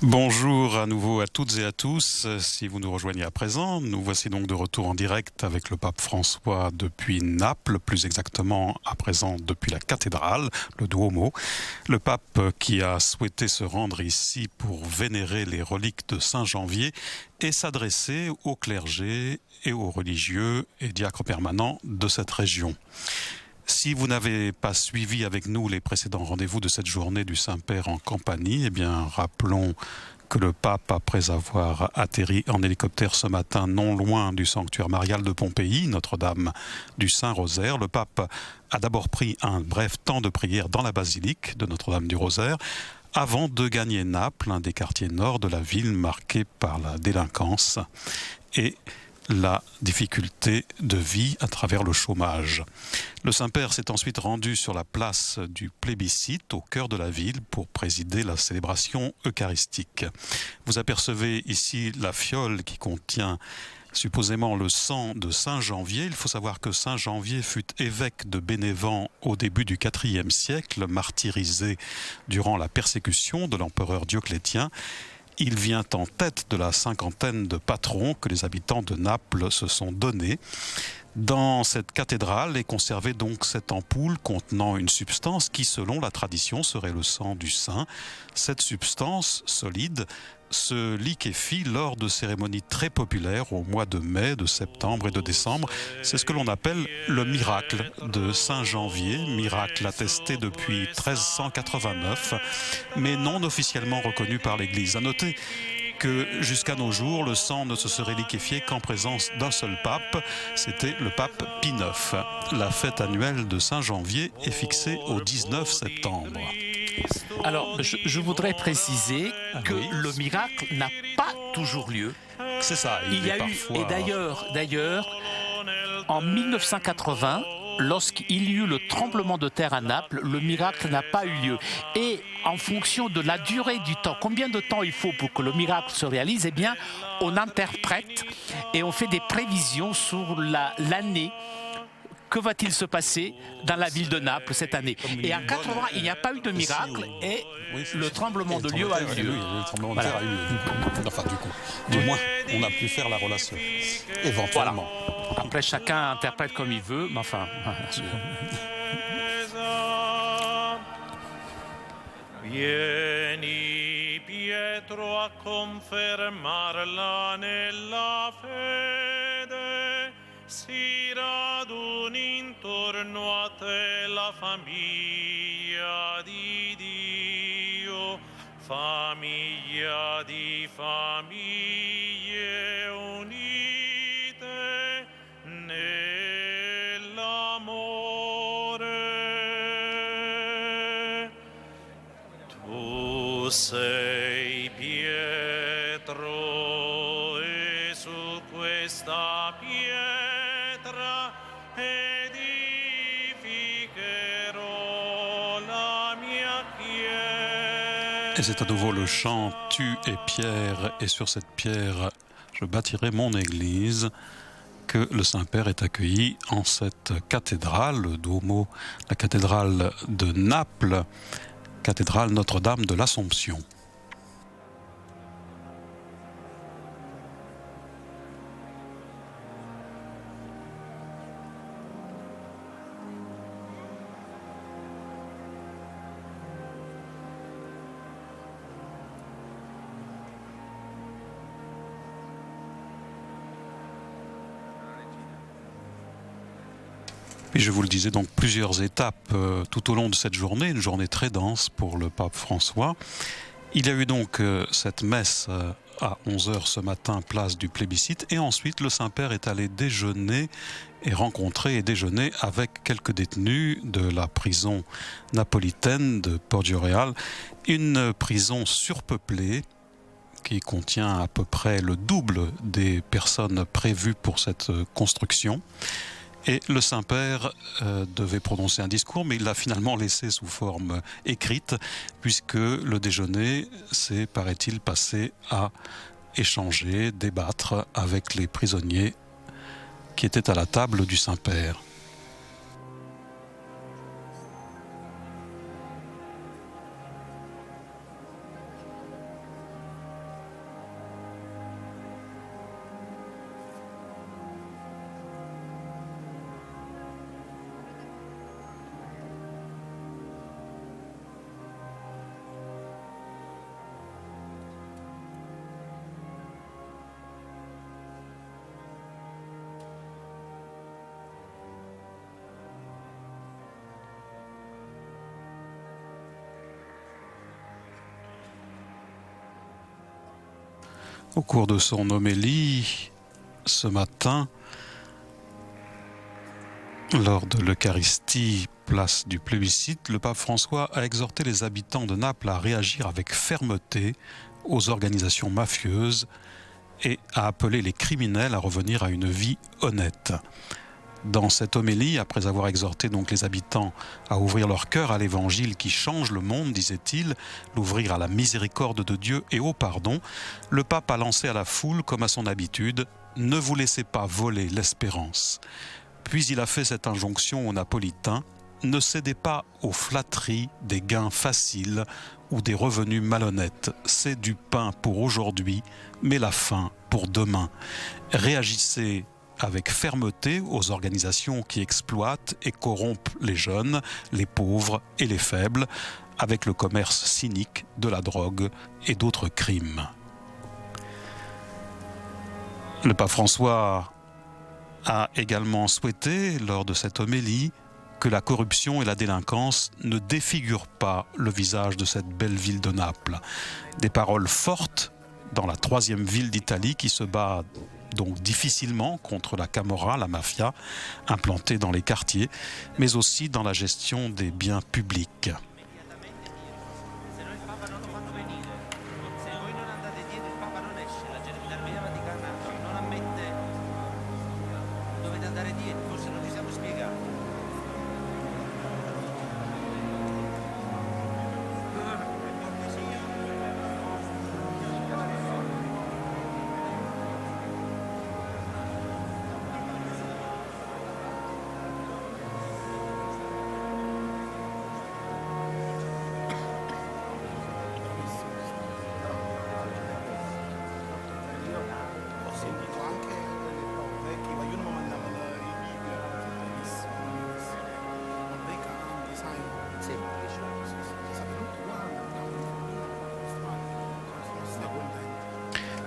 Bonjour à nouveau à toutes et à tous. Si vous nous rejoignez à présent, nous voici donc de retour en direct avec le pape François depuis Naples, plus exactement à présent depuis la cathédrale, le Duomo. Le pape qui a souhaité se rendre ici pour vénérer les reliques de Saint Janvier et s'adresser au clergé et aux religieux et diacres permanents de cette région. Si vous n'avez pas suivi avec nous les précédents rendez-vous de cette journée du Saint-Père en Campanie, eh bien, rappelons que le pape, après avoir atterri en hélicoptère ce matin non loin du sanctuaire marial de Pompéi, Notre-Dame du Saint-Rosaire, le pape a d'abord pris un bref temps de prière dans la basilique de Notre-Dame du Rosaire, avant de gagner Naples, un des quartiers nord de la ville marqué par la délinquance et la difficulté de vie à travers le chômage. Le Saint-Père s'est ensuite rendu sur la place du plébiscite au cœur de la ville pour présider la célébration eucharistique. Vous apercevez ici la fiole qui contient supposément le sang de Saint Janvier. Il faut savoir que Saint Janvier fut évêque de Bénévent au début du IVe siècle, martyrisé durant la persécution de l'empereur Dioclétien. Il vient en tête de la cinquantaine de patrons que les habitants de Naples se sont donnés. Dans cette cathédrale est conservée donc cette ampoule contenant une substance qui, selon la tradition, serait le sang du saint. Cette substance solide se liquéfie lors de cérémonies très populaires au mois de mai, de septembre et de décembre. C'est ce que l'on appelle le miracle de Saint Janvier, miracle attesté depuis 1389, mais non officiellement reconnu par l'Église. À noter que jusqu'à nos jours, le sang ne se serait liquéfié qu'en présence d'un seul pape, c'était le pape Pie IX. La fête annuelle de Saint Janvier est fixée au 19 septembre. Alors, je voudrais préciser que le miracle n'a pas toujours lieu. C'est ça. Il y a eu, et d'ailleurs, en 1980, lorsqu'il y eut le tremblement de terre à Naples, le miracle n'a pas eu lieu. Et en fonction de la durée du temps, combien de temps il faut pour que le miracle se réalise, eh bien, on interprète et on fait des prévisions sur l'année. Que va-t-il se passer dans la ville de Naples cette année? Et en 80, il n'y a pas eu de miracle et le tremblement de lieu a eu lieu. Le tremblement de terre a eu lieu. Enfin, du moins, on a pu faire la relation, éventuellement. Voilà. Après, chacun interprète comme il veut, mais enfin... Vieni Pietro a confermarla nella fede, si raduni intorno a te la famiglia di Dio, famiglia di famiglie unite nell'amore. Tu sei Pietro e su questa pietra edificherò la mia chiesa. Et c'est à nouveau le chant « Tu es Pierre, et sur cette pierre je bâtirai mon église » que le Saint-Père est accueilli en cette cathédrale, le Duomo, la cathédrale de Naples, cathédrale Notre-Dame de l'Assomption. Puis je vous le disais, donc plusieurs étapes tout au long de cette journée, une journée très dense pour le pape François. Il y a eu donc cette messe à 11h ce matin, place du plébiscite, et ensuite le Saint-Père est allé déjeuner et rencontrer et déjeuner avec quelques détenus de la prison napolitaine de Poggioreale, une prison surpeuplée qui contient à peu près le double des personnes prévues pour cette construction. Et le Saint-Père devait prononcer un discours, mais il l'a finalement laissé sous forme écrite, puisque le déjeuner s'est, paraît-il, passé à échanger, débattre avec les prisonniers qui étaient à la table du Saint-Père. Au cours de son homélie, ce matin, lors de l'Eucharistie, place du plébiscite, le pape François a exhorté les habitants de Naples à réagir avec fermeté aux organisations mafieuses et a appelé les criminels à revenir à une vie honnête. Dans cette homélie, après avoir exhorté donc les habitants à ouvrir leur cœur à l'évangile qui change le monde, disait-il, l'ouvrir à la miséricorde de Dieu et au pardon, le pape a lancé à la foule, comme à son habitude, « Ne vous laissez pas voler l'espérance ». Puis il a fait cette injonction aux Napolitains, « Ne cédez pas aux flatteries des gains faciles ou des revenus malhonnêtes. C'est du pain pour aujourd'hui, mais la faim pour demain. Réagissez avec fermeté aux organisations qui exploitent et corrompent les jeunes, les pauvres et les faibles, avec le commerce cynique de la drogue et d'autres crimes. » Le pape François a également souhaité, lors de cette homélie, que la corruption et la délinquance ne défigurent pas le visage de cette belle ville de Naples. Des paroles fortes dans la 3e ville d'Italie qui se bat donc difficilement contre la camorra, la mafia, implantée dans les quartiers, mais aussi dans la gestion des biens publics.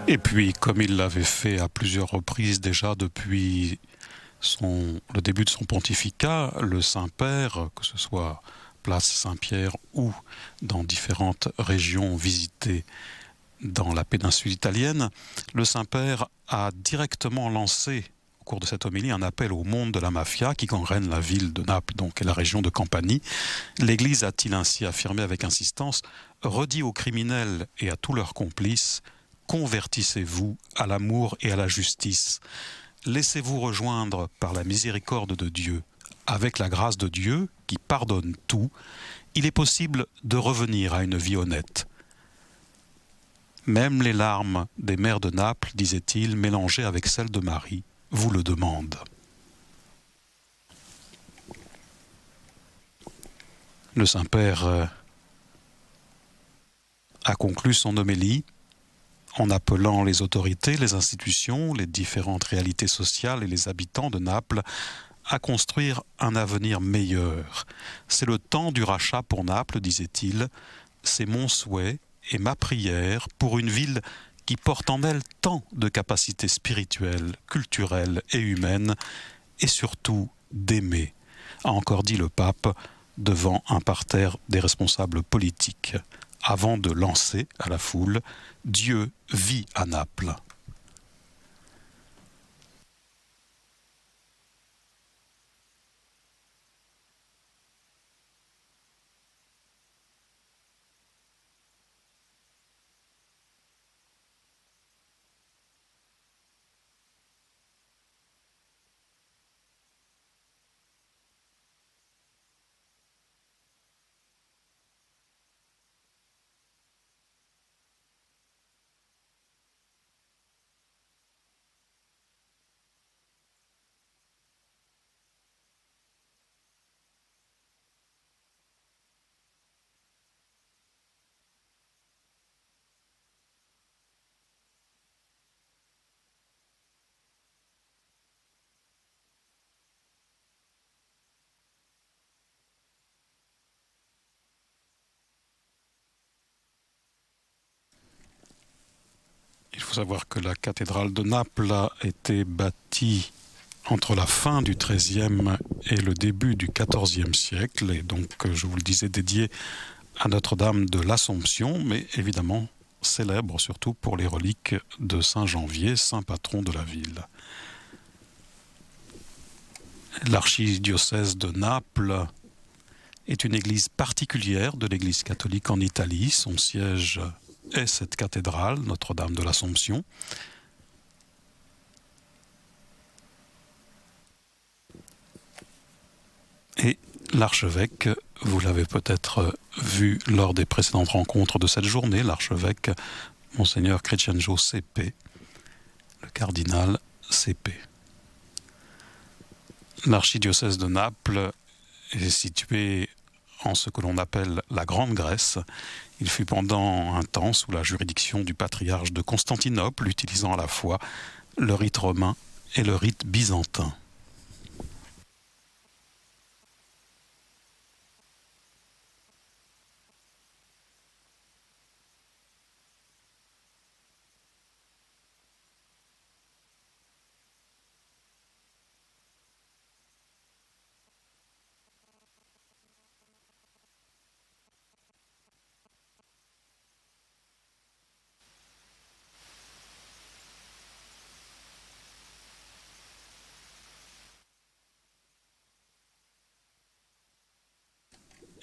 Et puis, comme il l'avait fait à plusieurs reprises déjà depuis le début de son pontificat, le Saint-Père, que ce soit place Saint-Pierre ou dans différentes régions visitées dans la péninsule italienne, le Saint-Père a directement lancé, au cours de cette homélie, un appel au monde de la mafia qui gangrène la ville de Naples donc, et la région de Campanie. L'Église, a-t-il ainsi affirmé avec insistance, redit aux criminels et à tous leurs complices: convertissez-vous à l'amour et à la justice. Laissez-vous rejoindre par la miséricorde de Dieu. Avec la grâce de Dieu, qui pardonne tout, il est possible de revenir à une vie honnête. Même les larmes des mères de Naples, disait-il, mélangées avec celles de Marie, vous le demandent. Le Saint-Père a conclu son homélie en appelant les autorités, les institutions, les différentes réalités sociales et les habitants de Naples à construire un avenir meilleur. C'est le temps du rachat pour Naples, disait-il. C'est mon souhait et ma prière pour une ville qui porte en elle tant de capacités spirituelles, culturelles et humaines, et surtout d'aimer, a encore dit le pape devant un parterre des responsables politiques, avant de lancer à la foule « Dieu vit à Naples ». Il faut savoir que la cathédrale de Naples a été bâtie entre la fin du XIIIe et le début du XIVe siècle, et donc, je vous le disais, dédiée à Notre-Dame de l'Assomption, mais évidemment, célèbre surtout pour les reliques de Saint Janvier, saint patron de la ville. L'archidiocèse de Naples est une église particulière de l'Église catholique en Italie. Son siège est cette cathédrale, Notre-Dame de l'Assomption. Et l'archevêque, vous l'avez peut-être vu lors des précédentes rencontres de cette journée, l'archevêque Monseigneur Crescenzo Sepe, le cardinal Sepe. L'archidiocèse de Naples est situé en ce que l'on appelle la Grande Grèce. Il fut pendant un temps sous la juridiction du patriarche de Constantinople, utilisant à la fois le rite romain et le rite byzantin.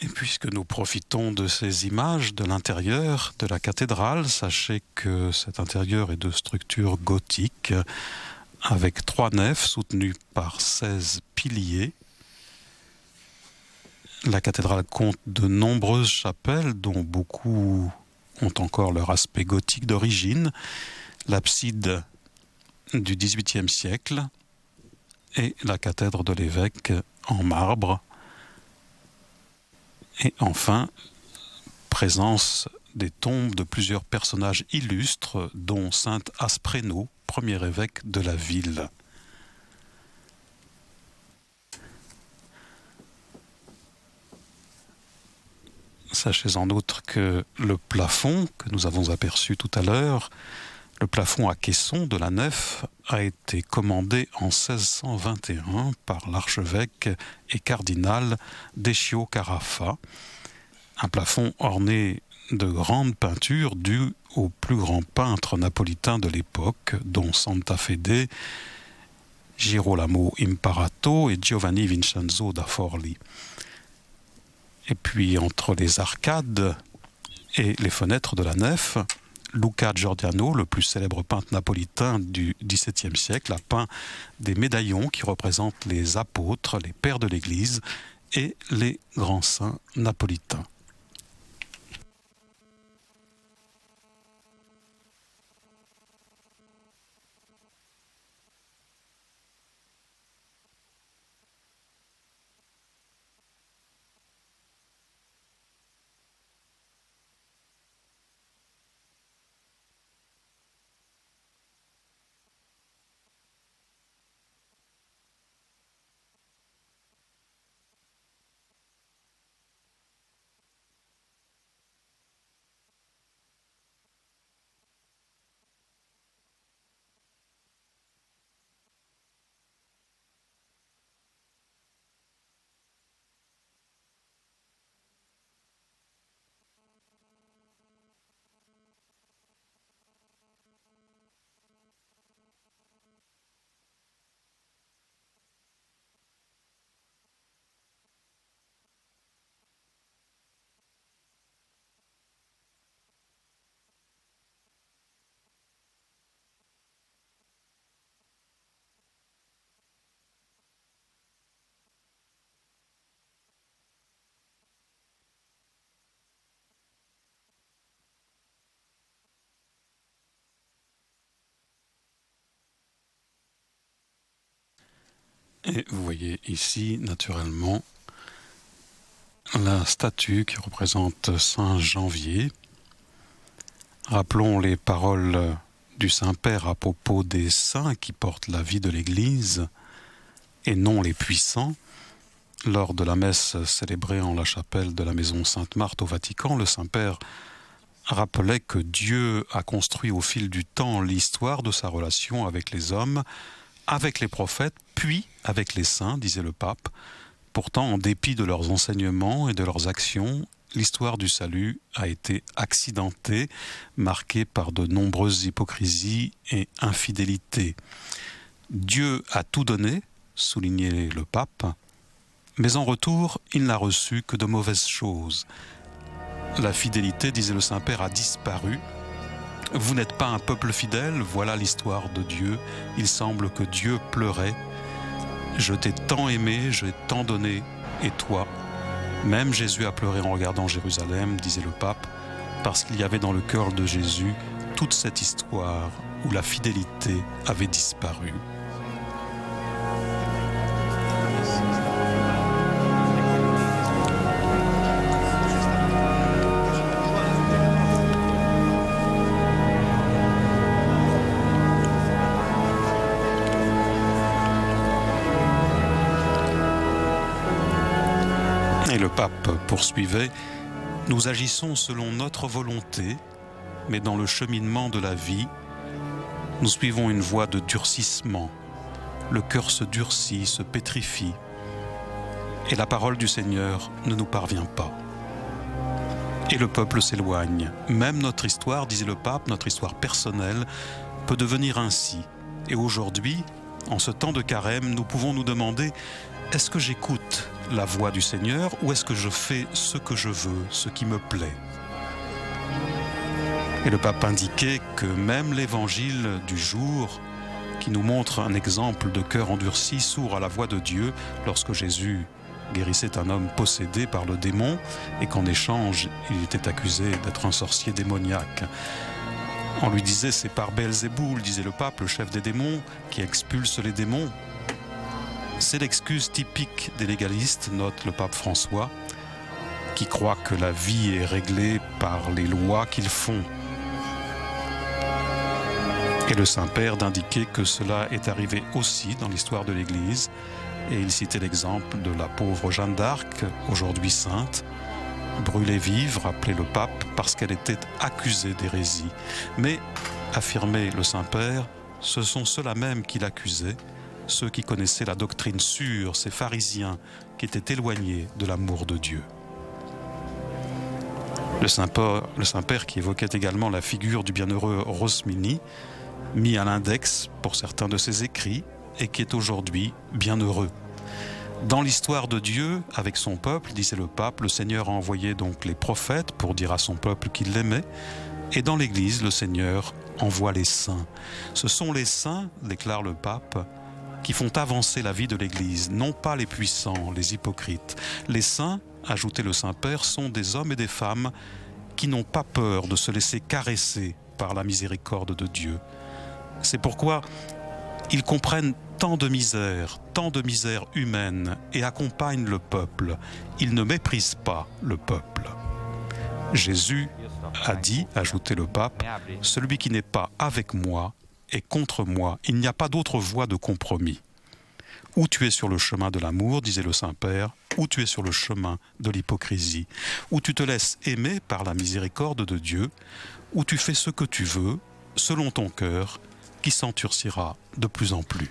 Et puisque nous profitons de ces images de l'intérieur de la cathédrale, sachez que cet intérieur est de structure gothique, avec 3 nefs soutenues par 16 piliers. La cathédrale compte de nombreuses chapelles, dont beaucoup ont encore leur aspect gothique d'origine. L'abside du XVIIIe siècle et la cathèdre de l'évêque en marbre. Et enfin, présence des tombes de plusieurs personnages illustres, dont saint Aspreno, premier évêque de la ville. Sachez en outre que le plafond que nous avons aperçu tout à l'heure, le plafond à caisson de la nef, a été commandé en 1621 par l'archevêque et cardinal Decio Carafa, un plafond orné de grandes peintures dues aux plus grands peintres napolitains de l'époque, dont Santa Fede, Girolamo Imparato et Giovanni Vincenzo da Forli. Et puis entre les arcades et les fenêtres de la nef, Luca Giordano, le plus célèbre peintre napolitain du XVIIe siècle, a peint des médaillons qui représentent les apôtres, les pères de l'Église et les grands saints napolitains. Et vous voyez ici, naturellement, la statue qui représente Saint Janvier. Rappelons les paroles du Saint-Père à propos des saints qui portent la vie de l'Église et non les puissants. Lors de la messe célébrée en la chapelle de la maison Sainte-Marthe au Vatican, le Saint-Père rappelait que Dieu a construit au fil du temps l'histoire de sa relation avec les hommes, avec les prophètes, puis avec les saints, disait le pape. Pourtant, en dépit de leurs enseignements et de leurs actions, l'histoire du salut a été accidentée, marquée par de nombreuses hypocrisies et infidélités. Dieu a tout donné, soulignait le pape, mais en retour, il n'a reçu que de mauvaises choses. La fidélité, disait le Saint-Père, a disparu. Vous n'êtes pas un peuple fidèle, voilà l'histoire de Dieu. Il semble que Dieu pleurait. Je t'ai tant aimé, j'ai tant donné, et toi? Même Jésus a pleuré en regardant Jérusalem, disait le pape, parce qu'il y avait dans le cœur de Jésus toute cette histoire où la fidélité avait disparu. Et le pape poursuivait, « Nous agissons selon notre volonté, mais dans le cheminement de la vie, nous suivons une voie de durcissement. Le cœur se durcit, se pétrifie, et la parole du Seigneur ne nous parvient pas. Et le peuple s'éloigne. Même notre histoire, disait le pape, notre histoire personnelle, peut devenir ainsi. Et aujourd'hui, en ce temps de carême, nous pouvons nous demander, est-ce que j'écoute la voix du Seigneur ou est-ce que je fais ce que je veux, ce qui me plaît? Et le pape indiquait que même l'évangile du jour, qui nous montre un exemple de cœur endurci, sourd à la voix de Dieu, lorsque Jésus guérissait un homme possédé par le démon et qu'en échange, il était accusé d'être un sorcier démoniaque. On lui disait, c'est par Belzéboul, disait le pape, le chef des démons, qui expulse les démons. C'est l'excuse typique des légalistes, note le pape François, qui croient que la vie est réglée par les lois qu'ils font. Et le Saint-Père d'indiquer que cela est arrivé aussi dans l'histoire de l'Église, et il citait l'exemple de la pauvre Jeanne d'Arc, aujourd'hui sainte, brûlée vive, rappelait le pape, parce qu'elle était accusée d'hérésie. Mais, affirmait le Saint-Père, ce sont ceux-là même qui l'accusaient, ceux qui connaissaient la doctrine sûre, ces pharisiens qui étaient éloignés de l'amour de Dieu. Le Saint-Père qui évoquait également la figure du bienheureux Rosmini, mis à l'index pour certains de ses écrits, et qui est aujourd'hui bienheureux. Dans l'histoire de Dieu, avec son peuple, disait le pape, le Seigneur a envoyé donc les prophètes pour dire à son peuple qu'il l'aimait, et dans l'Église, le Seigneur envoie les saints. Ce sont les saints, déclare le pape, qui font avancer la vie de l'Église, non pas les puissants, les hypocrites. Les saints, ajoutait le Saint-Père, sont des hommes et des femmes qui n'ont pas peur de se laisser caresser par la miséricorde de Dieu. C'est pourquoi ils comprennent tant de misère humaine et accompagnent le peuple. Ils ne méprisent pas le peuple. Jésus a dit, ajoutait le pape, « Celui qui n'est pas avec moi est contre moi. Il n'y a pas d'autre voie de compromis. Ou tu es sur le chemin de l'amour, disait le Saint-Père, ou tu es sur le chemin de l'hypocrisie. Ou tu te laisses aimer par la miséricorde de Dieu, ou tu fais ce que tu veux, selon ton cœur, qui s'enturcira de plus en plus. »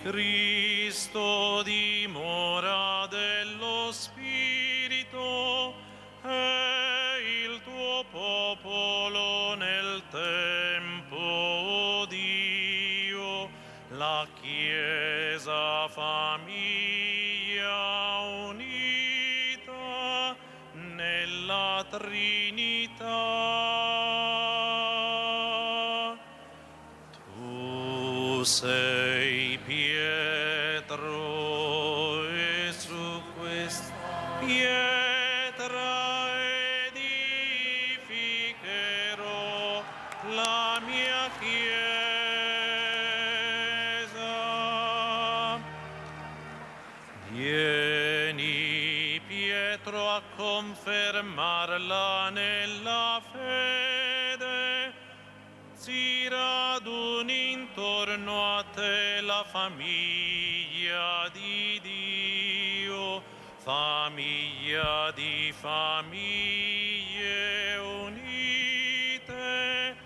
Cristo, dimora dello Spirito, e il tuo popolo nel tempo, o Dio, la Chiesa famiglia unita nella Trinità. Tu sei Pietro, e su questa pietra edificherò la mia Chiesa. Vieni, Pietro, a confermarla nella fede. Si raduni intorno a te la famiglia di Dio, famiglia di famiglie unite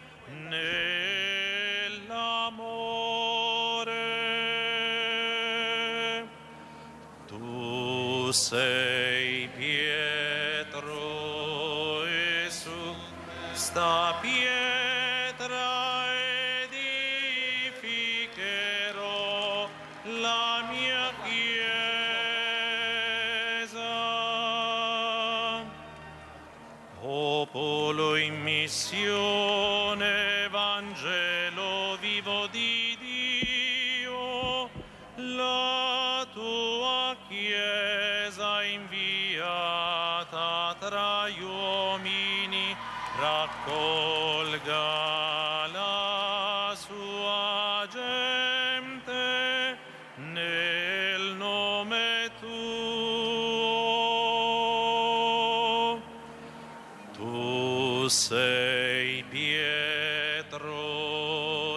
nell'amore. Tu sei Pietro, e su sta pietra edificherò la mia Chiesa. Popolo in missione, Vangelo vivo di Dio, la tua Chiesa inviata tra gli uomini raccolga la sua gente nel nome tuo. Tu sei Pietro,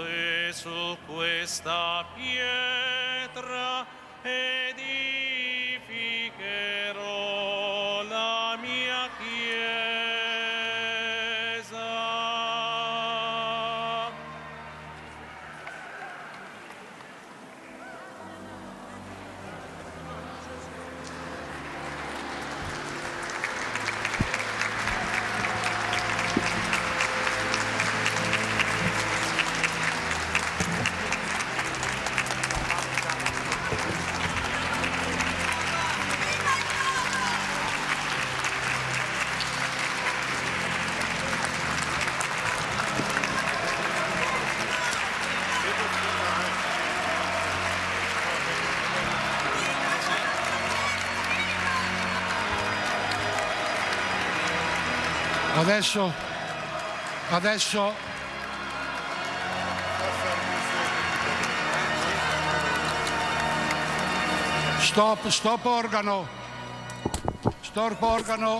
e su questa pietra edificherò la mia Chiesa. Adesso stop organo,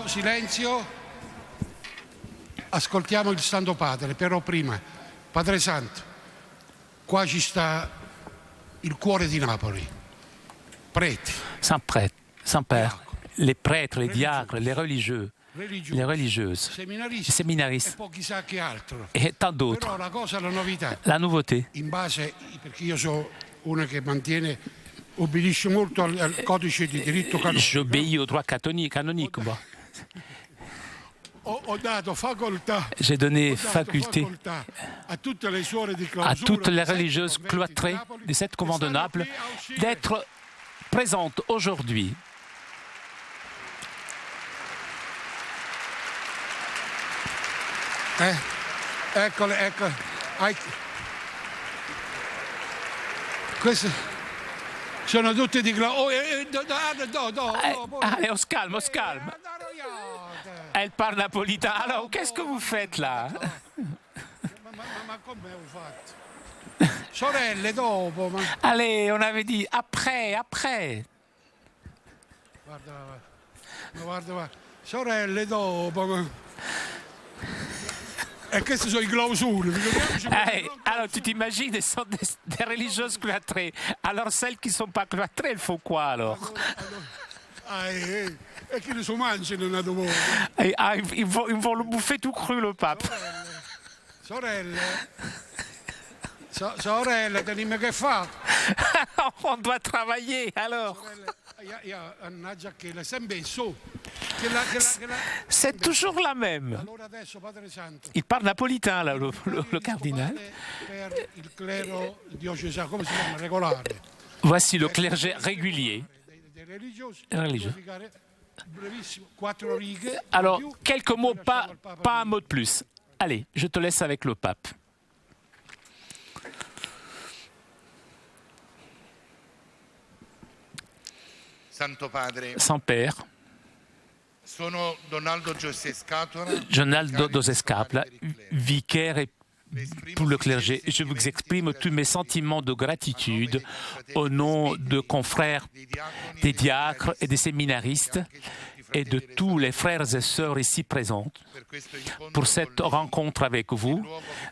silenzio. Ascoltiamo il Santo Padre, però prima, Padre Santo, qua ci sta il cuore di Napoli, preti, Saint-Père, les prêtres, les diacres, les religieux, les religieuses, les séminaristes et tant d'autres. Però la cosa, la novità, La nouveauté, in base, perché io sono uno che obbedisce molto al codice di diritto canonico. j'obéis au droit canonique. Moi. Ho dato facoltà, J'ai donné faculté a tutte le suore di à clausura, toutes les dei religieuses conventi di cloîtrées Napoli, des 7 che convents de stanno Naples qui a uscire. d'être présentes aujourd'hui. Eccole. Queste sono tutte di Allez, on se calme, on se calme. Elle parle napolitain. Alors, qu'est-ce que vous faites là? Ma come ho fatto? Sorelle, dopo. Ma... Allez, on avait dit après. Guarda. Sorelle, dopo. Ma... E queste sono i clausure. Alors, tu t'imagines, elles sont des religieuses cloîtrées. Alors, celles qui ne sont pas cloîtrées, elles font quoi alors? E che le sono mangiano una domanda. Ils vont le bouffer tout cru, le pape. Sorelle, Sorelle, dimmi che fa. On doit travailler alors. Mannaggia che è sempre su. C'est toujours la même. Allora adesso, Padre Santo, Il parle napolitain, là, le cardinal. per il clero diocesano, come si chiama? Regolare. Voici le clergé régulier. Dei religiosi. Religieux. Brevissimo, 4 righe. Alors, in più, quelques mots, poi pas, lasciamo al Papa pas un dire. mot de plus. Allez, je te laisse avec le pape. Santo Padre, Saint-Père, sono Donaldo José Scatola, Donaldo dos Escapla, vicaire et pour le clergé, je vous exprime tous mes sentiments de gratitude au nom de confrères, des diacres et des séminaristes et de tous les frères et sœurs ici présents pour cette rencontre avec vous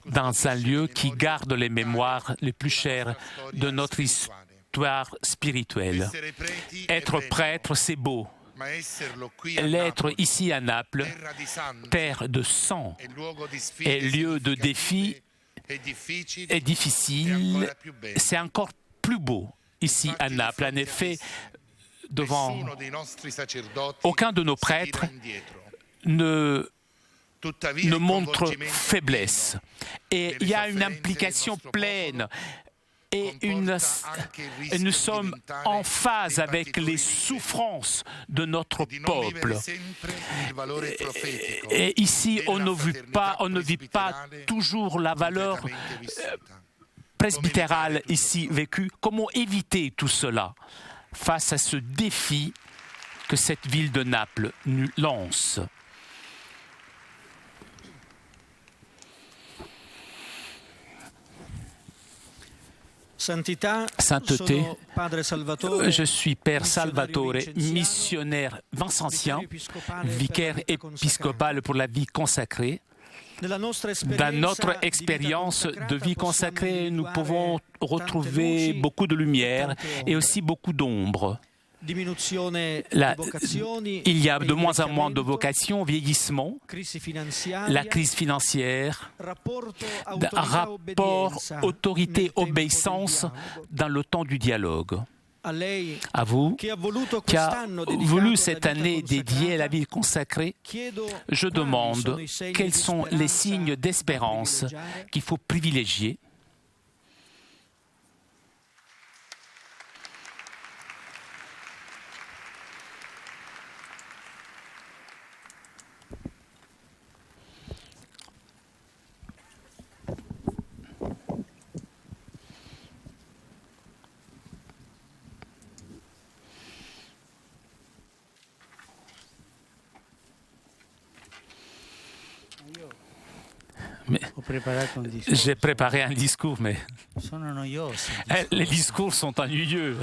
dans un lieu qui garde les mémoires les plus chères de notre histoire spirituelle. Être prêtre, c'est beau. L'être ici à Naples, terre de sang et lieu de défis est difficile, c'est encore plus beau ici à Naples. En effet, devant aucun de nos prêtres ne montre faiblesse. Et il y a une implication pleine. Et nous sommes en phase avec les souffrances de notre peuple. Et ici, on ne vit pas toujours la valeur presbytérale ici vécue. Comment éviter tout cela face à ce défi que cette ville de Naples nous lance? Sainteté, je suis Père Salvatore, missionnaire vincentien, vicaire épiscopal pour la vie consacrée. Dans notre expérience de vie consacrée, nous pouvons retrouver beaucoup de lumière et aussi beaucoup d'ombre. Il y a de moins en moins de vocations, vieillissement, la crise financière, rapport autorité-obéissance dans le temps du dialogue. À vous, qui a voulu cette année dédiée à la vie consacrée, je demande quels sont les signes d'espérance qu'il faut privilégier. J'ai préparé un discours, mais les discours sont ennuyeux.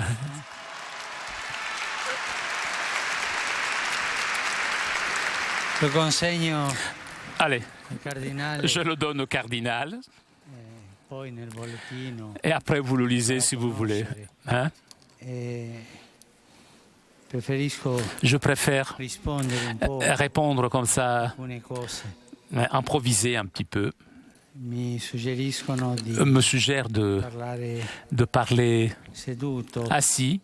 Allez, je le donne au cardinal. Et après, vous le lisez si vous voulez. Hein? Je préfère répondre comme ça, improviser un petit peu. Me suggère de parler assis.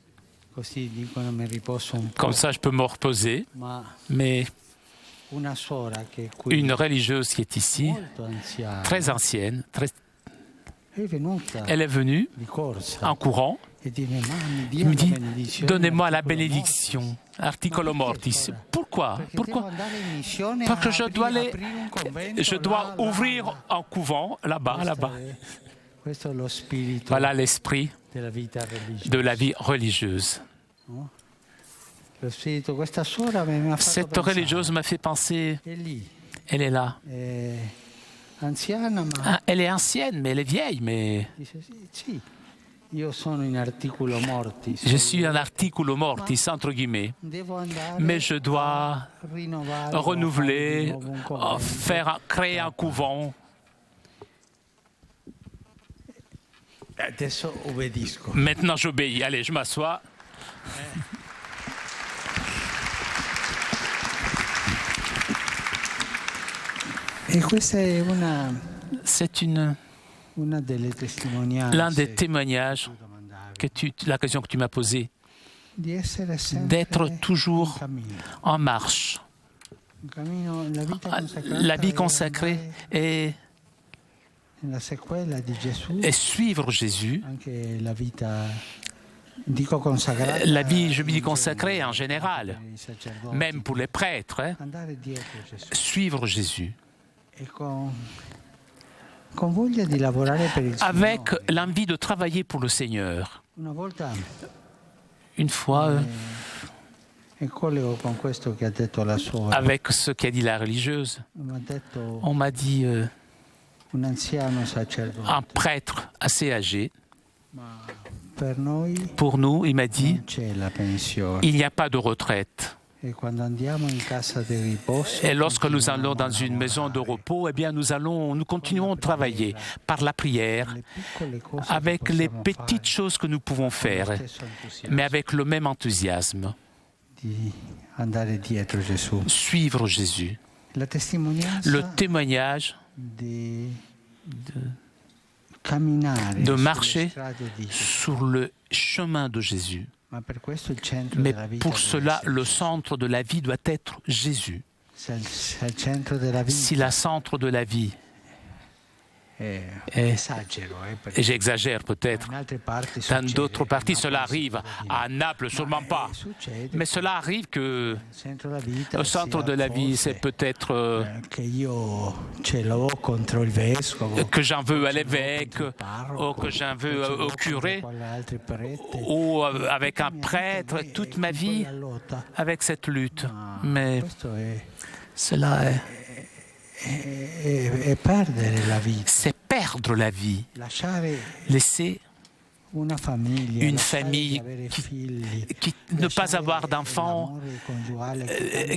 Comme ça, je peux me reposer. Mais une religieuse qui est ici, très ancienne, elle est venue en courant. Il me dit, donnez-moi la bénédiction, articolo mortis. Pourquoi? Parce que je dois ouvrir un couvent là-bas. Voilà l'esprit de la vie religieuse. Cette religieuse m'a fait penser, elle est là. Elle est ancienne, mais elle est vieille, mais... Je suis un articulo mortis, entre guillemets, mais je dois renouveler, créer un couvent. Maintenant j'obéis, allez, je m'assois. C'est une L'un des témoignages, la question que tu m'as posée, d'être toujours en marche. La vie consacrée est suivre Jésus. La vie, je me dis consacrée en général, même pour les prêtres, suivre Jésus. Avec l'envie de travailler pour le Seigneur. Une fois, avec ce qu'a dit la religieuse, on m'a dit un prêtre assez âgé. Pour nous, il m'a dit, il n'y a pas de retraite. Et lorsque nous allons dans une maison de repos, eh bien nous continuons de travailler par la prière, avec les petites choses que nous pouvons faire, mais avec le même enthousiasme. Suivre Jésus. Le témoignage de marcher sur le chemin de Jésus. Mais pour cela, le centre de la vie doit être Jésus. Si le centre de la vie et j'exagère peut-être, dans d'autres parties cela arrive, à Naples sûrement pas, mais cela arrive que le centre de la vie c'est peut-être que j'en veux à l'évêque, ou que j'en veux au curé, ou avec un prêtre, toute ma vie avec cette lutte. Mais cela est... C'est perdre la vie. Laisser une famille, ne pas avoir d'enfants,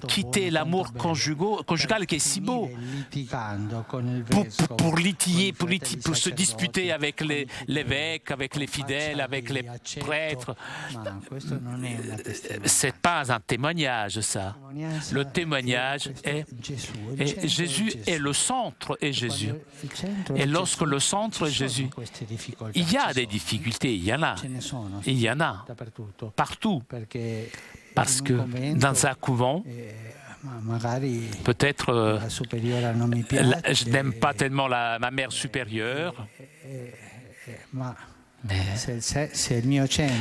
quitter l'amour conjugal qui est si beau, pour se disputer avec l'évêque, avec les fidèles, avec les prêtres. C'est pas un témoignage, ça. Le témoignage est Jésus est le centre est Jésus. Et lorsque le centre est Jésus, il y a des difficultés. Il y en a partout, parce que dans un couvent, peut-être je n'aime pas tellement ma mère supérieure, mais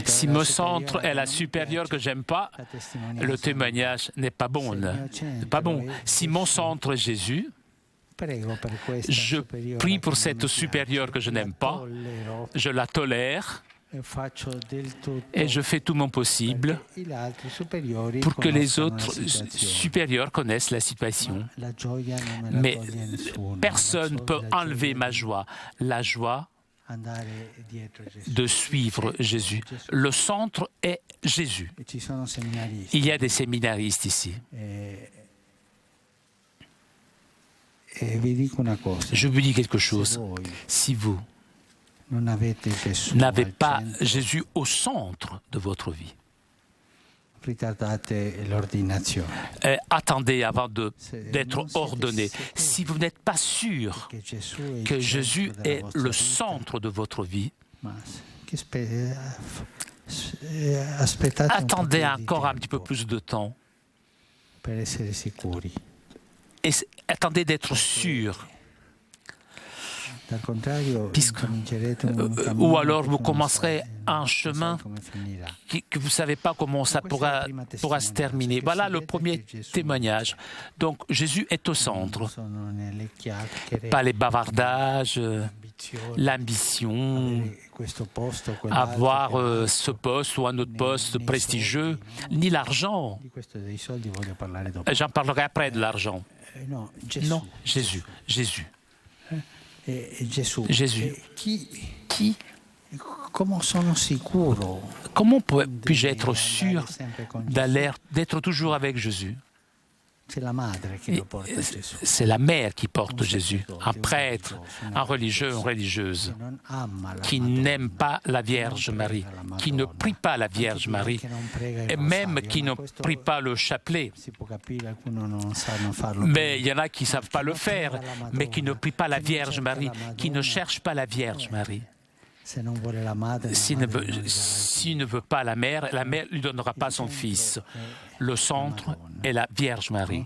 si mon centre est la supérieure que j'aime pas, le témoignage n'est pas bon. Si mon centre est Jésus, je prie pour cette supérieure que je n'aime pas, je la tolère et je fais tout mon possible pour que les autres supérieurs connaissent la situation. Mais personne ne peut enlever ma joie, la joie de suivre Jésus. Le centre est Jésus. Il y a des séminaristes ici. Je vous dis quelque chose. Si vous n'avez pas Jésus au centre de votre vie, attendez avant d'être ordonné. Si vous n'êtes pas sûr que Jésus est le centre de votre vie, attendez encore un petit peu plus de temps. Et attendez d'être sûr. Ou alors vous commencerez un chemin que vous ne savez pas comment ça pourra se terminer. Voilà le premier témoignage. Donc Jésus est au centre. Pas les bavardages, l'ambition, avoir ce poste ou un autre poste prestigieux, ni l'argent. J'en parlerai après de l'argent. Non, Jésus. Jésus. Comment puis-je être sûr d'être toujours avec Jésus? C'est la mère qui porte Jésus, un prêtre, un religieux, une religieuse, qui n'aime pas la Vierge Marie, qui ne prie pas la Vierge Marie, et même qui ne prie pas le chapelet. Mais il y en a qui ne savent pas le faire, mais qui ne prient pas la Vierge Marie, qui ne cherchent pas la Vierge Marie. S'il ne veut pas la mère ne lui donnera pas son fils. Le centre est la Vierge Marie.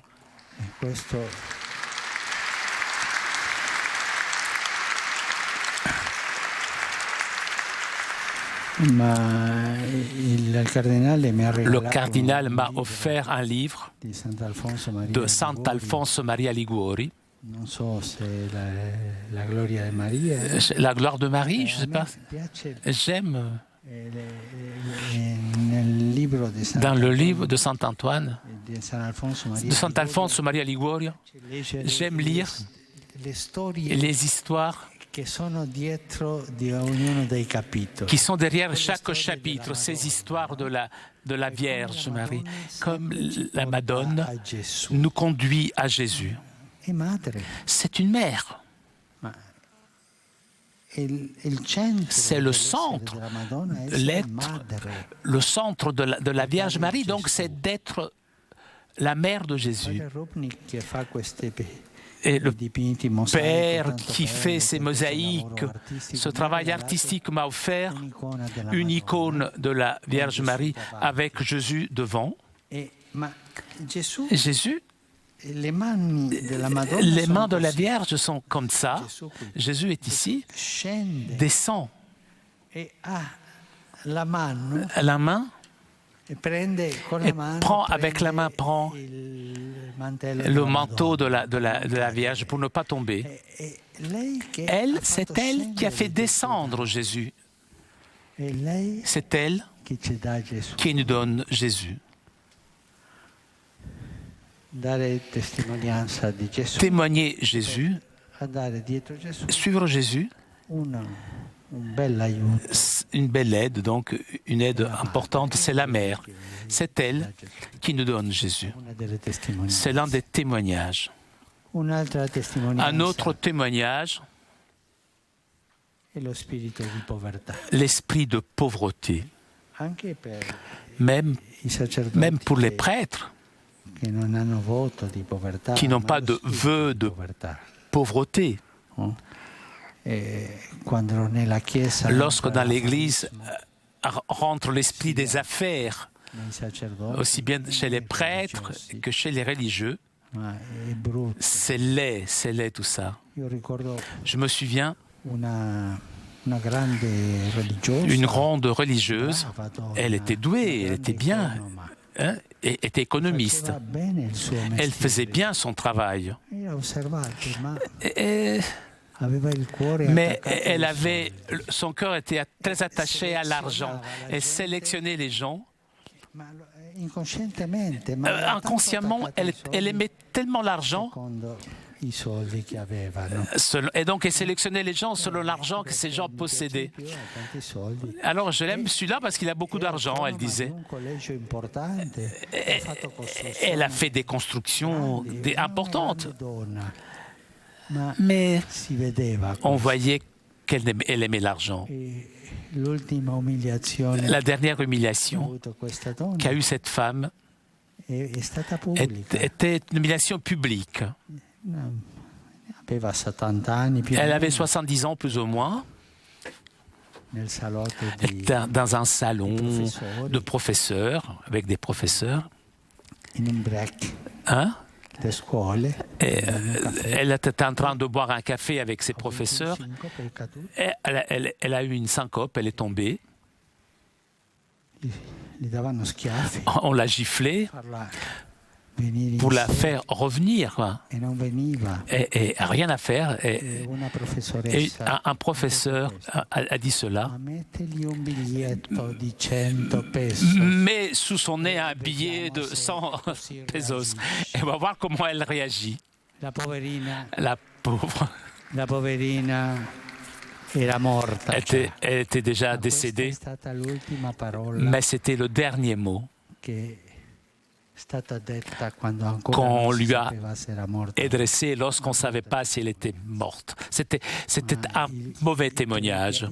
Le cardinal m'a offert un livre de Sant'Alfonso Maria Liguori. La gloire de Marie, je ne sais pas. J'aime. Dans le livre de Saint Antoine, de Sant'Alfonso Maria Liguori, j'aime lire les histoires qui sont derrière chaque chapitre, ces histoires de la Vierge Marie, comme la Madone nous conduit à Jésus. C'est une mère. C'est le centre, l'être, le centre de la Vierge Marie, donc c'est d'être la mère de Jésus. Et le père qui fait ces mosaïques, ce travail artistique m'a offert une icône de la Vierge Marie avec Jésus devant. Jésus, les mains de la Vierge sont comme ça. Jésus est ici, descend. La main et prend avec la main le manteau de la Vierge pour ne pas tomber. C'est elle qui a fait descendre Jésus. C'est elle qui nous donne Jésus. Témoigner Jésus, suivre Jésus, une belle aide, donc une aide importante, c'est la mère. C'est elle qui nous donne Jésus. C'est l'un des témoignages. Un autre témoignage, l'esprit de pauvreté. Même pour les prêtres qui n'ont pas de vœu de pauvreté. Lorsque dans l'Église rentre l'esprit des affaires, aussi bien chez les prêtres que chez les religieux, c'est laid tout ça. Je me souviens, une grande religieuse, elle était douée, elle était bien, et était économiste. Elle faisait bien son travail. Mais son cœur était très attaché à l'argent. Elle sélectionnait les gens. Inconsciemment, elle aimait tellement l'argent. Et donc, elle sélectionnait les gens selon l'argent que ces gens possédaient. Alors, je l'aime celui-là parce qu'il a beaucoup d'argent, elle disait. Elle a fait des constructions importantes. Mais on voyait qu'elle aimait l'argent. La dernière humiliation qu'a eue cette femme était une humiliation publique. Elle avait 70 ans plus ou moins. Elle était dans un salon de professeurs, avec des professeurs. Elle était en train de boire un café avec ses professeurs. Elle a eu une syncope, elle est tombée. On l'a giflée pour la faire revenir. Et rien à faire. Et un professeur a dit cela. Mais sous son nez un billet de 100 pesos. Et on va voir comment elle réagit. La pauvre. Elle était déjà décédée. Mais c'était le dernier mot qu'on lui a adressée lorsqu'on ne savait pas si elle était morte. C'était un mauvais témoignage.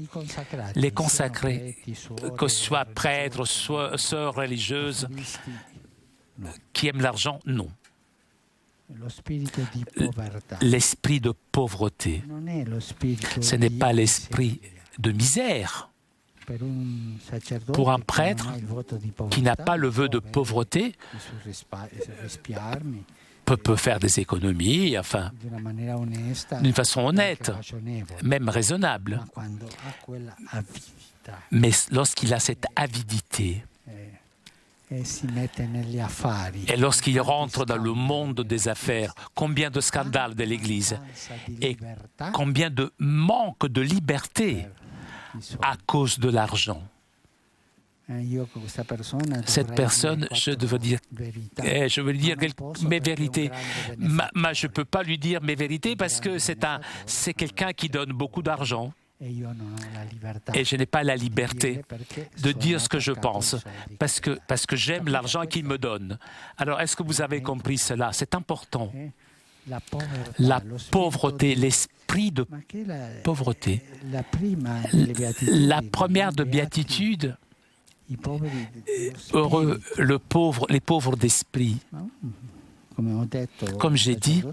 Les consacrés, que ce soit prêtres, soit sœurs religieuses, qui aiment l'argent, non. L'esprit de pauvreté, ce n'est pas l'esprit de misère. Pour un prêtre qui n'a pas le vœu de pauvreté, peut faire des économies, enfin, d'une façon honnête, même raisonnable. Mais lorsqu'il a cette avidité, et lorsqu'il rentre dans le monde des affaires, combien de scandales de l'Église et combien de manque de liberté à cause de l'argent. Cette personne, je veux dire mes vérités. Je ne peux pas lui dire mes vérités parce que c'est quelqu'un qui donne beaucoup d'argent. Et je n'ai pas la liberté de dire ce que je pense parce que j'aime l'argent qu'il me donne. Alors, est-ce que vous avez compris cela? C'est important. La pauvreté, l'esprit de pauvreté. La première de béatitude, heureux les pauvres d'esprit. Comme j'ai dit,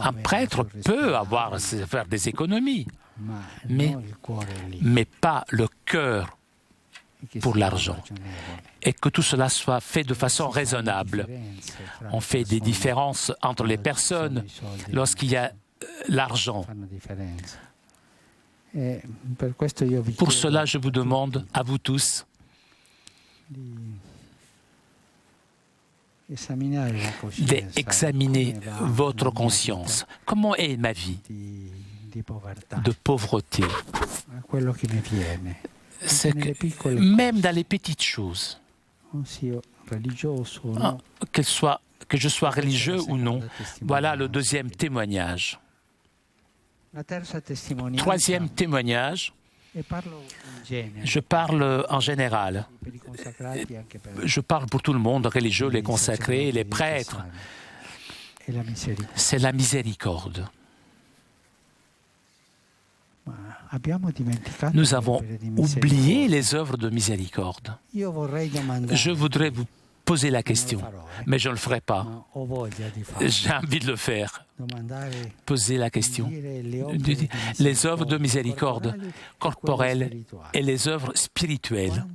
un prêtre peut faire des économies, mais pas le cœur pour l'argent. Et que tout cela soit fait de façon raisonnable. On fait des différences entre les personnes lorsqu'il y a l'argent. Pour cela, je vous demande, à vous tous, d'examiner votre conscience. Comment est ma vie de pauvreté? C'est que même dans les petites choses, que je sois religieux ou non, voilà le deuxième témoignage. Troisième témoignage, je parle en général. Je parle pour tout le monde, religieux, les consacrés, les prêtres. C'est la miséricorde. Nous avons oublié les œuvres de miséricorde. Je voudrais vous poser la question, mais je ne le ferai pas. J'ai envie de le faire. Poser la question. Les œuvres de miséricorde corporelle et les œuvres spirituelles.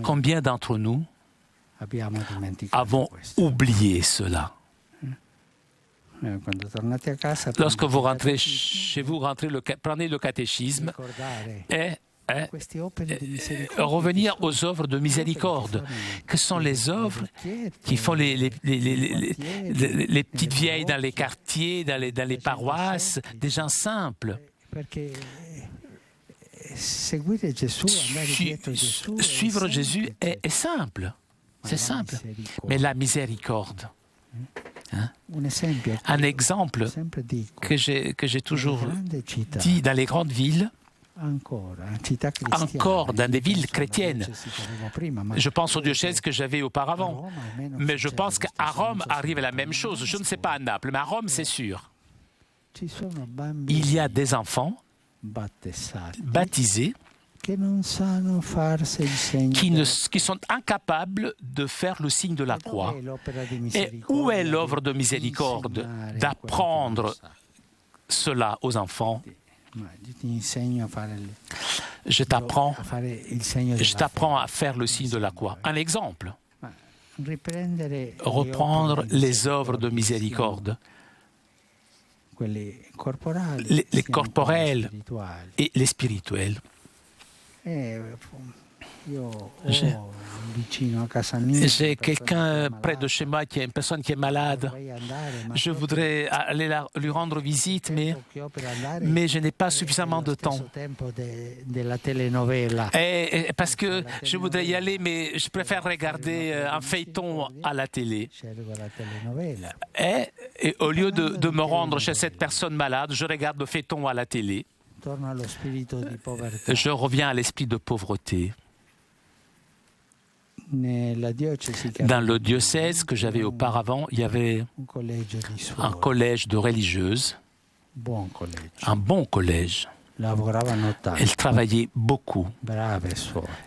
Combien d'entre nous avons oublié cela? Lorsque vous rentrez chez vous, prenez le catéchisme et revenir aux œuvres de miséricorde, que sont les œuvres qui font les petites vieilles dans les quartiers, dans les paroisses, des gens simples. Suivre Jésus est simple, c'est simple, mais la miséricorde. Un exemple que j'ai toujours dit dans les grandes villes, encore dans des villes chrétiennes. Je pense au diocèse que j'avais auparavant, mais je pense qu'à Rome arrive la même chose. Je ne sais pas à Naples, mais à Rome, c'est sûr. Il y a des enfants baptisés qui sont incapables de faire le signe de la croix. Et où est l'œuvre de miséricorde d'apprendre cela aux enfants? Je t'apprends à faire le signe de la croix. Un exemple. Reprendre les œuvres de miséricorde. Les corporelles et les spirituelles. J'ai quelqu'un près de chez moi, une personne qui est malade. Je voudrais aller lui rendre visite, mais je n'ai pas suffisamment de temps. Parce que je voudrais y aller, mais je préfère regarder un feuilleton à la télé. Et au lieu de me rendre chez cette personne malade, je regarde le feuilleton à la télé. Je reviens à l'esprit de pauvreté. Dans le diocèse que j'avais auparavant, il y avait un collège de religieuses, un bon collège. Elles travaillaient beaucoup,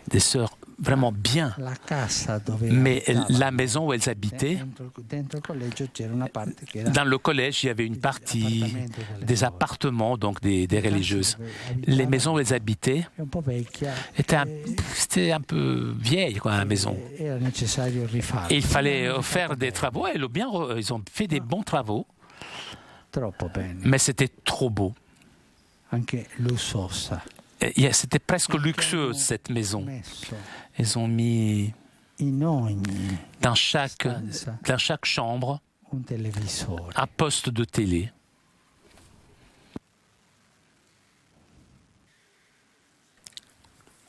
des sœurs vraiment bien. Mais la maison où elles habitaient, dans le collège, il y avait une partie des appartements, donc des religieuses. Les maisons où elles habitaient c'était un peu vieille, quoi, la maison. Et il fallait faire des travaux. Ils ont fait des bons travaux, mais c'était trop beau. C'était presque luxueux, cette maison. Ils ont mis dans chaque chambre un poste de télé.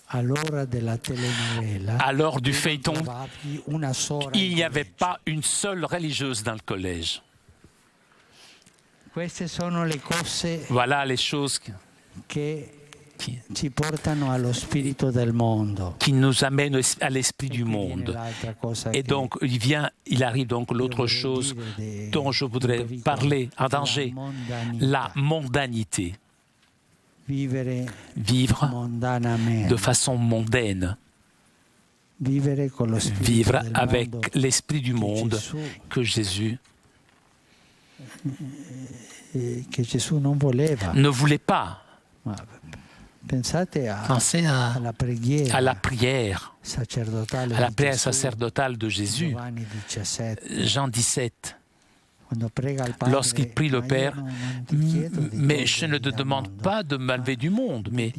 À l'heure du feuilleton, il n'y avait pas une seule religieuse dans le collège. Voilà les choses qui nous amènent à l'esprit du monde. Et donc, il arrive donc l'autre chose dont je voudrais parler en danger, la mondanité. Vivre de façon mondaine. Vivre avec l'esprit du monde que Jésus ne voulait pas. Pensez à la prière sacerdotale de Jésus. Jean 17. Lorsqu'il prie le Père, mais je ne te demande pas de m'enlever du monde, mais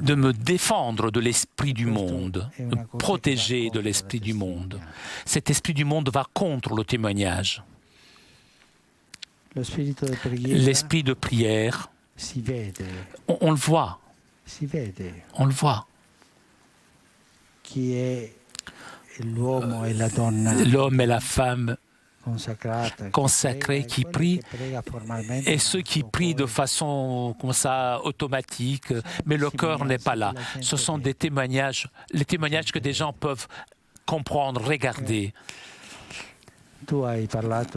de me défendre de l'esprit du monde, de me protéger de l'esprit du monde. Cet esprit du monde va contre le témoignage. L'esprit de prière, on le voit. On le voit. L'homme et la femme consacrés qui prient et ceux qui prient de façon comme ça automatique, mais le cœur n'est pas là. Ce sont des témoignages, les témoignages que des gens peuvent comprendre, regarder.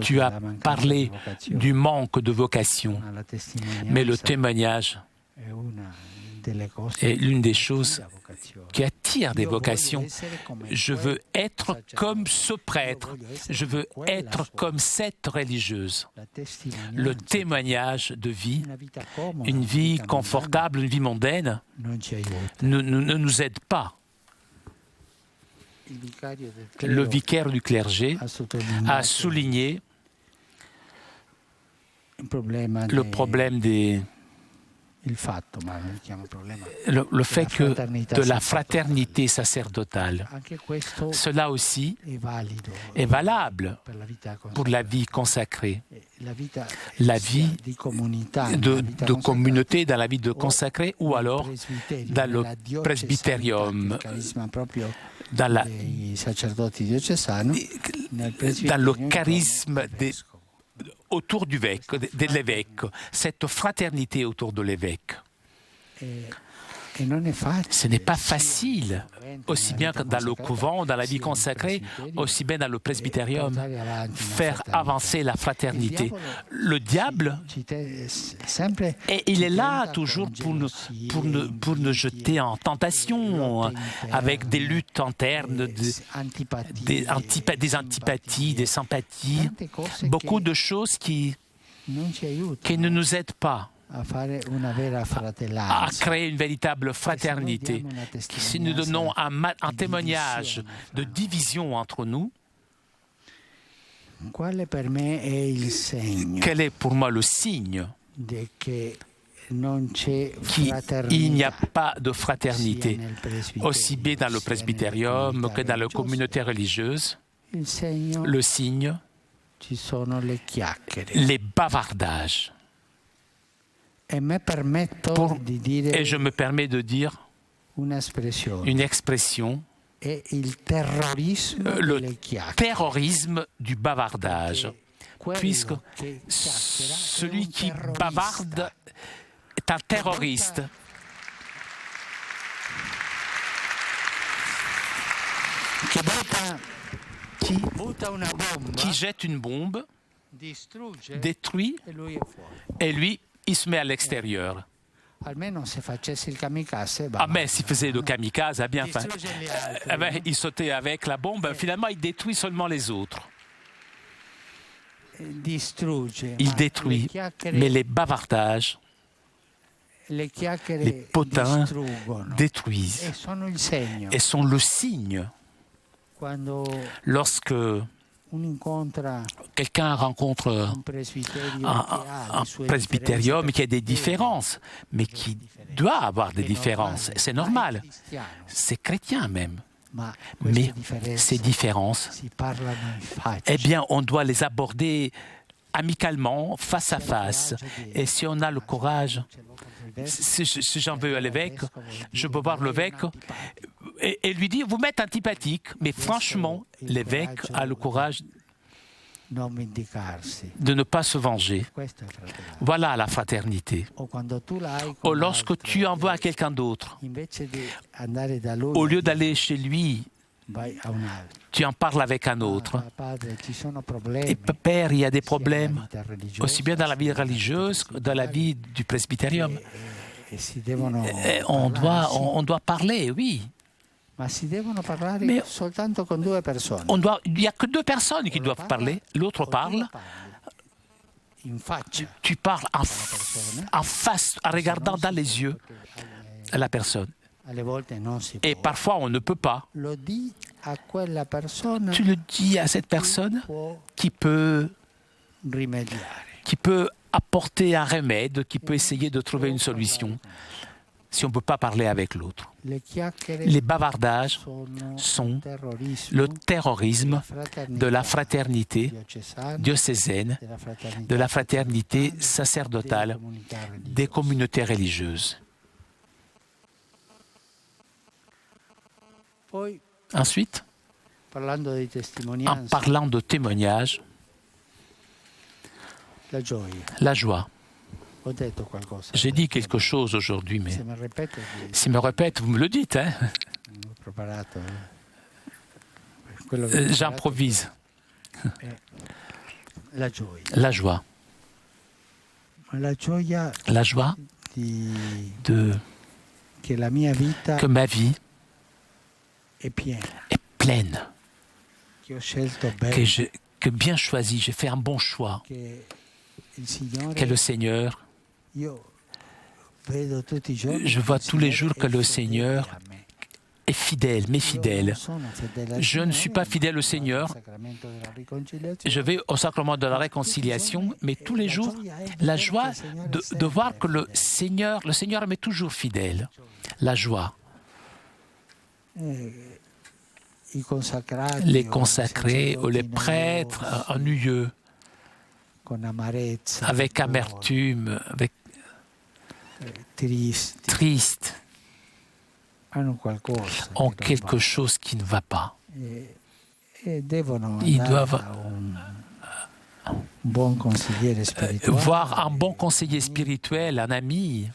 Tu as parlé du manque de vocation, mais le témoignage est l'une des choses qui attire des vocations. Je veux être comme ce prêtre, je veux être comme cette religieuse. Le témoignage de vie, une vie confortable, une vie mondaine, ne nous aide pas. Le vicaire du clergé a souligné le problème le fait que de la fraternité sacerdotale, cela aussi est valable pour la vie consacrée, la vie de communauté dans la vie de consacré ou alors dans le presbytérium, dans le charisme autour de l'évêque, cette fraternité autour de l'évêque. Ce n'est pas facile, aussi bien que dans le couvent, dans la vie consacrée, aussi bien dans le presbytérium, faire avancer la fraternité. Le diable, il est là toujours pour nous jeter en tentation, avec des luttes internes, des antipathies, des sympathies, beaucoup de choses qui ne nous aident pas à créer une véritable fraternité. Si nous donnons un témoignage de division entre nous, quel est pour moi le signe qu'il n'y a pas de fraternité, aussi bien dans le presbytérium que dans la communauté religieuse? Le signe, les bavardages. Et je me permets de dire une expression, le terrorisme du bavardage, puisque celui qui bavarde est un terroriste. qui jette une bombe, distrugge détruit, e lui è fuori. et lui, il se met à l'extérieur. Almeno se facesse il kamikaze, Ah mais s'il faisait le kamikaze, ah bien, enfin, distrugge gli altri. il sautait avec la bombe, finalement il détruit seulement les autres. Distrugge. Il ma détruit, le chiacchiere- mais les bavardages, le chiacchiere les potins distruggono détruisent e sono il segno. et sont le signe. Quando Lorsque uno incontra quelqu'un rencontre un presbiterio un, che ha un le sue presbytérium qui a des differenze, différences, mais qui doit avoir des différences. C'est normal. C'est chrétien même. ma Mais queste differenze ces différences, si parlano in faccia. eh bien, on doit les aborder amicalement, face à face. Et si on a le courage, si j'en veux à l'évêque, je peux voir l'évêque et lui dire, vous m'êtes antipathique. Mais franchement, l'évêque a le courage non vendicarsi. de ne pas se venger. Questo è fratellanza. Voilà la fraternité. O quando tu l'hai Ou con lorsque l'altro, tu envoies à quelqu'un d'autre, invece di andare da lui, au lieu d'aller chez lui, vai a un altro. tu en parles avec un autre. Ah, padre, ci sono Et problemi. père, il y a des sia problèmes, nella vita religiosa, aussi bien dans la vie sia nella religieuse que dans la vie du presbytérium. e si devono On parlarsi. doit parler, oui. Ma si devono parlare Mais- soltanto con due persone. Il n'y a que deux personnes qui doivent parler. L'autre O tu parle. la parli in faccia Tu parles en face, en regardant dans les yeux la personne. alle volte non si Et può. parfois, on ne peut pas. Lo di a quella persona Tu le dis à cette personne può qui peut rimediare. apporter un remède, qui peut essayer de trouver une solution si on ne peut pas parler avec l'autre. Le chiacchiere Les bavardages sono sont terrorismo, le terrorisme de la fraternité diocesana, diocésaine, della fraternità de la fraternité delle sacerdotale comunità religiose. des communautés religieuses. Poi, Ensuite, parlando di en testimonianza, parlant de témoignages, la gioia. la joie. Ho detto qualcosa. J'ai dit quelque chose aujourd'hui, mais Se mi ripete, s'il me répète, vous me le dites. Hein. ho preparato. Quello che ho preparato J'improvise. è la gioia. La joie. Ma la gioia La joie de che la mia vita que ma vie è piena, est pleine, che ho scelto bene, que bien choisi, j'ai fait un bon choix, che il Signore, que le Seigneur, io vedo tutti i giorni je che vois il tous les Signore jours è que le fedele Seigneur a me. est fidèle, m'est Io fidèle. non sono fedele al Je ne suis pas Signore, fidèle au vado Seigneur. al sacramento della riconciliazione. Je vais au sacrement de la réconciliation, mais tous les jours, la joie de voir que le Seigneur m'est toujours fidèle. La joie. I consacrati, Les o consacrés i ou les sacerdoti prêtres ennuyeux, con amarezza, avec cuore, amertume, avec tristi, triste, hanno qualcosa ont che non quelque va. chose qui ne va pas. E devono Ils andare doivent a un buon consigliere spirituale voir un bon conseiller spirituel, un ami, e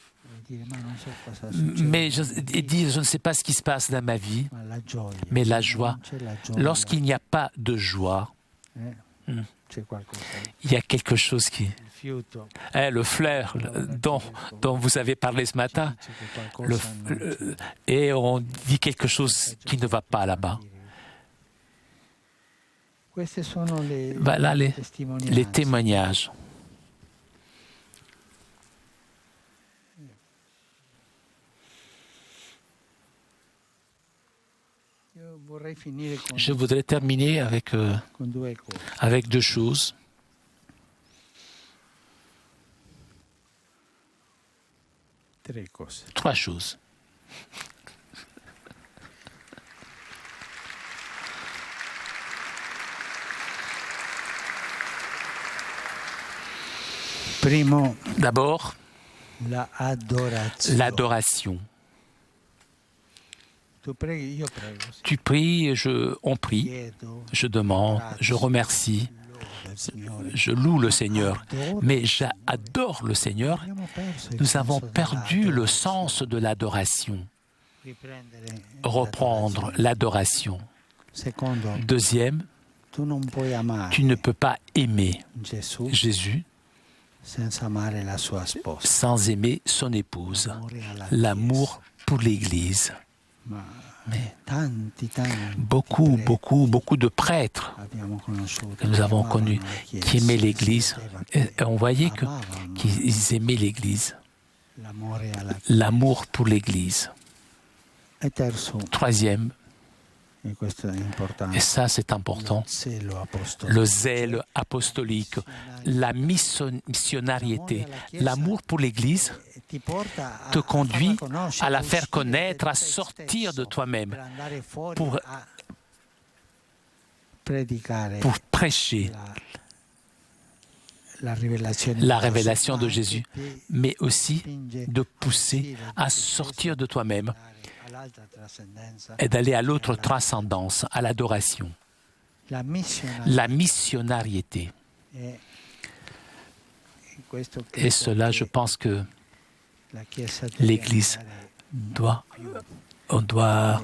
dire, ma non so cosa succede, mais et dire je ne sais pas ce qui se passe dans ma vie, ma la gioia, mais la se joie, non c'è la gioia, lorsqu'il n'y a pas de joie, c'è qualcosa, il y a quelque chose qui... il fiuto Le fleur dont vous avez parlé ce matin, dice che qualcosa non c'è. et on dit quelque chose qui ne va pas là-bas. Queste sono le Voilà les testimonianze. témoignages. Io vorrei finire Je voudrais terminer con due cose. avec deux choses. Tre cose. Trois choses. Primo, D'abord, la adorazione. l'adoration. Tu preghi, io prego. Tu pries, on prie, Chiedo, je demande, je remercie, lodo il Signore. je loue le Seigneur. Mais j'adore le Seigneur. Abbiamo perso il Nous avons senso perdu le dell'adorazione. sens de l'adoration. Riprendere Reprendre l'adoration. Secondo, Deuxième, tu non puoi amare tu ne peux pas aimer Gesù Jésus senza amare la sua sposa. sans aimer son épouse. Amore alla L'amour pour l'Église. Ma Mais tanti beaucoup, beaucoup, beaucoup de prêtres abbiamo conosciuto que nous avons che connus amavano la Chiesa, qui aimaient l'Église. sapeva Et on voyait amavano qu'ils aimaient l'Église. l'amore alla L'amour pour l'Église. E terzo, Troisième, e questo è importante, et ça c'est important, zelo apostolico. le zèle apostolique, la missionnariété. L'amour pour l'Église Ti porta a te conduit farla conoscere, à la a faire uscire connaître, à da te sortir de stesso, toi-même, per andare fuori pour- a predicare pour prêcher la révélation la révélation de Jésus, ti mais aussi spinge de a pousser uscire da à te stesso, sortir de toi-même all'altra trascendenza. et d'aller à l'autre transcendance, à l'adoration, La la missionnariété. Et cela, je pense que l'Église on doit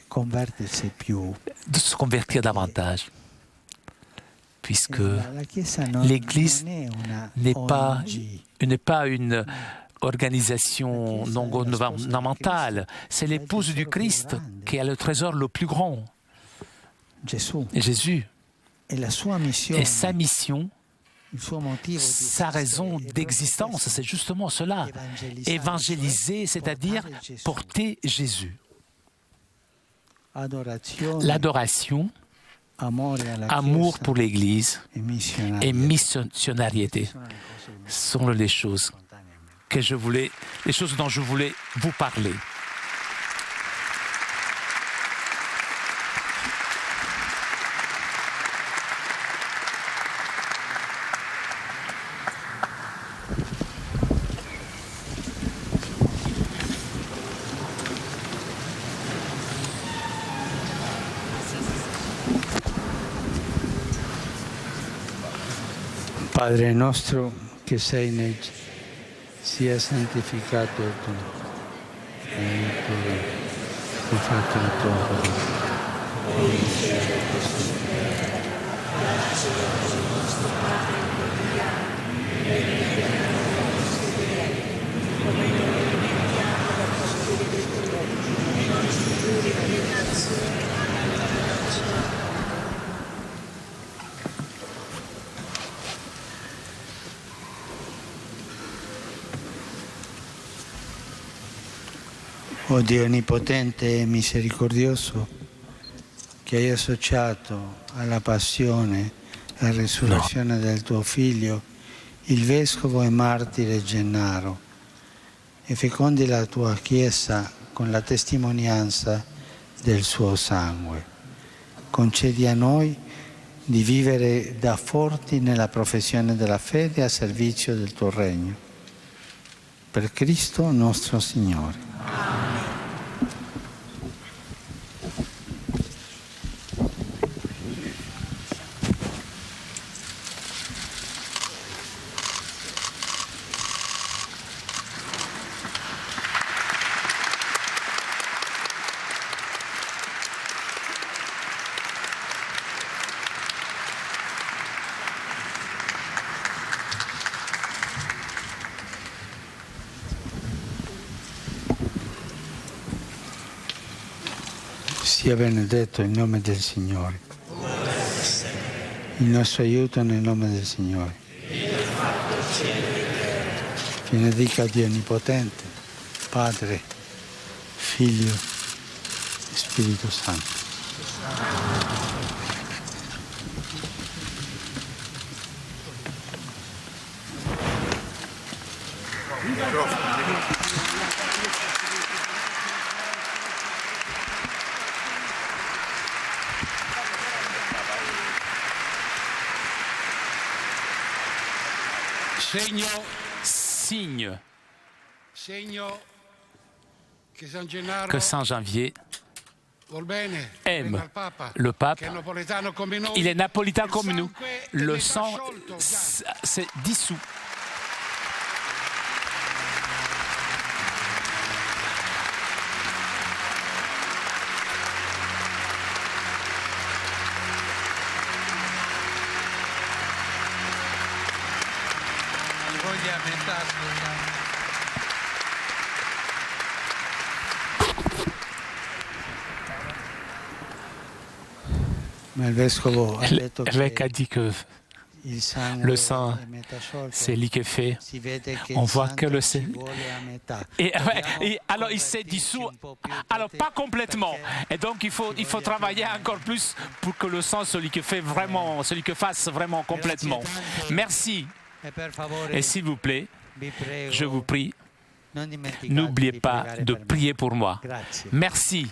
convertirsi più. se convertir davantage, puisque La Chiesa l'Église non è una n'est pas ONG. une organisation non gouvernementale, c'est l'épouse du Christ qui a le trésor le plus grand, Gesù. Jésus. E la sua missione, Et sa mission, il suo motivo di sa raison esistere è d'existence, c'est justement cela. Évangéliser, c'est-à-dire porter Jésus. adorazione, L'adoration, amore alla amour Chiesa pour l'Église e missionario. et missionnariété sont les choses les choses dont je voulais vous parler. Padre nostro che sei nei cieli, sia santificato il tuo nome. Vieni il tuo regno, sia fatto il tuo volere. O Dio onnipotente e misericordioso, che hai associato alla passione e resurrezione del tuo Figlio il Vescovo e Martire Gennaro, e fecondi la tua Chiesa con la testimonianza del suo sangue. Concedi a noi di vivere da forti nella professione della fede a servizio del tuo regno. Per Cristo nostro Signore. Sia benedetto il nome del Signore. Il nostro aiuto nel nome del Signore. Benedica Dio Onnipotente, Padre, Figlio e Spirito Santo. Signe Segno che San Gennaro que Saint Janvier vuol bene, aime venga al Papa, le pape. che è napoletano come noi. Il est napolitain Il comme nous. sangue Le ne fa sang sciolto, già. s'est dissous. Ma il vescovo ha detto L'évêque a che dit que il sangue le sang, è metà sciolto. c'est liquéfié. Si vede che On il voit que sangue le ci vuole a metà. Alors il s'est dissous, alors pas complètement. Et donc il faut travailler encore plus pour que le sang se liquéfasse vraiment complètement. Merci. E per favore, Et s'il vous plaît, vi prego, je vous prie, non dimenticate n'oubliez di pas pregare de per me. prier pour moi. Grazie. Merci.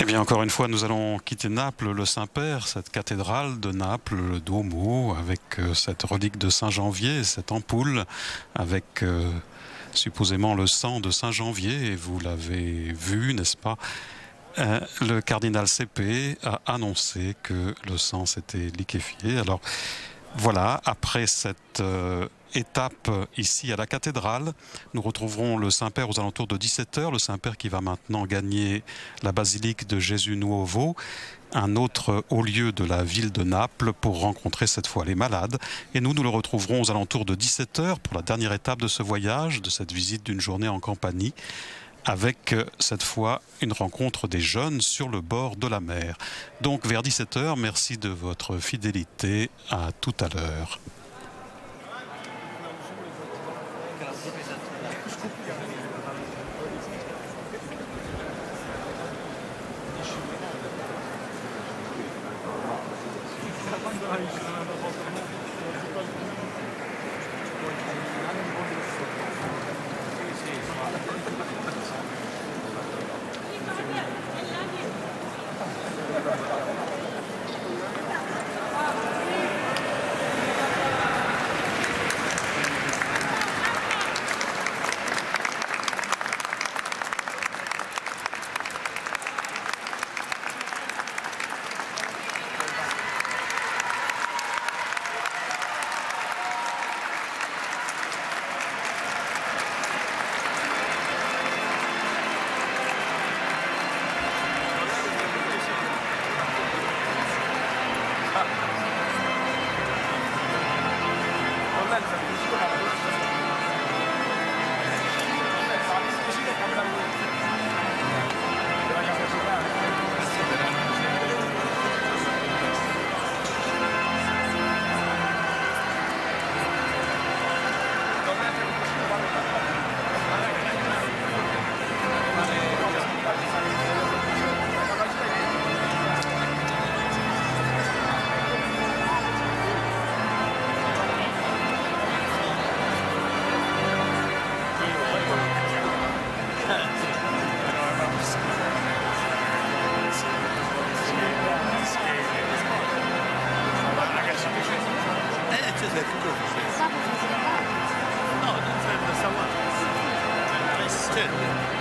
Eh bien, encore une fois, nous allons quitter Naples, le Saint-Père, cette cathédrale de Naples, le Duomo, avec cette relique de Saint-Janvier, cette ampoule, avec supposément le sang de Saint-Janvier. Et vous l'avez vu, n'est-ce pas? Le cardinal Seppé a annoncé que le sang s'était liquéfié. Alors, voilà, après cette étape ici à la cathédrale, nous retrouverons le Saint-Père aux alentours de 17h, le Saint-Père qui va maintenant gagner la basilique de Gesù Nuovo, un autre haut lieu de la ville de Naples, pour rencontrer cette fois les malades. Et nous le retrouverons aux alentours de 17h pour la dernière étape de ce voyage, de cette visite d'une journée en Campanie, avec cette fois une rencontre des jeunes sur le bord de la mer. Donc vers 17h, merci de votre fidélité, à tout à l'heure. No, non serve a